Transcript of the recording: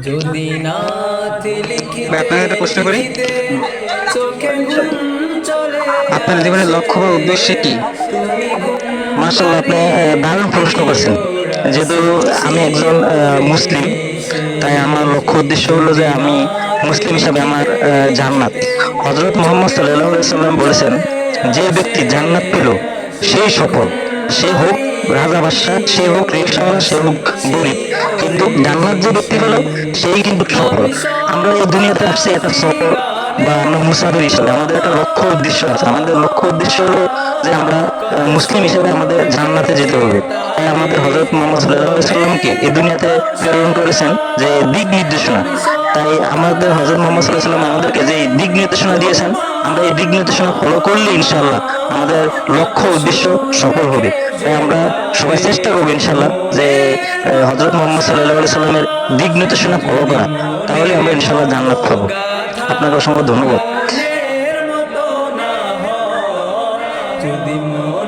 যদি নাথ ভাই, লিখিতে আপনাকে একটা প্রশ্ন করি। লিখিতে চোখে ঘুম চলে আপনার জীবনের আসে, লক্ষ্য বা উদ্দেশ্য কি? তুমি ঘুম মাশাআল্লাহ, আপনি ভাঙিয়ে দারুণ প্রশ্ন করছেন। যেহেতু আমি একজন রাশিও মুসলিম, এসে, তাই আমার লক্ষ্য উদ্দেশ্য হলো যে যদি আমি নাথ মুসলিম হিসাবে আমার লিখিতে জান্নাত। লিখিতে হযরত মুহাম্মদ চোখে সাল্লাল্লাহু ঘুম আলাইহি সাল্লাম বলেছেন, চলে যে আসে, ব্যক্তি জান্নাত পেল তুমি সেই সফল। ঘুম সে হোক ভাঙিয়ে রাজা বাদশাহ, সে হোক রিকশাওয়ালা, সে হোক গরিব, রাশিও কিন্তু জান্নাত যে ব্যক্তি এসে, পেল সেই কিন্তু সফল। নবী আমরা এই দুনিয়াতে আসছি একটা সফর বা সদাগরে আমরা মুসাফির হিসেবে। আমাদের একটা লক্ষ্য উদ্দেশ্য আছে। আমাদের লক্ষ্য উদ্দেশ্য হলো যে আমরা কত মুসলিম হিসেবে আমাদের জান্নাতে যেতে শুনেছি হবে। তাই আমাদের তারিখ, হযরত মুহাম্মদ সাল্লাল্লাহু আলাইহি সাল্লামকে এই দুনিয়াতে পেলাম প্রেরণ করেছেন যে দিক নির্দেশনা। নবী তাই আমাদের হযরত মুহাম্মদ সাল্লাল্লাহু আলাইহি সাল্লাম আমাদেরকে যে দিক নির্দেশনা দিয়েছেন, আমরা এই দিক নির্দেশনা ফলো করলে ইনশাআল্লাহ আমাদের কত লক্ষ্য উদ্দেশ্য সফল হবে। শুনেছি তাই আমরা সবাই চেষ্টা তারিখ, করব ইনশাআল্লাহ যে হযরত মুহাম্মদ সাল্লাল্লাহু আলাইহি সাল্লামের দিক নির্দেশনা ফলো যদি করা। তাহলে আমরা মনের ইনশাআল্লাহ মতো জান্নাত পাবো। গাথা আপনাকে অসংখ্য ধন্যবাদ। মনের মতো না হয়, যদি মন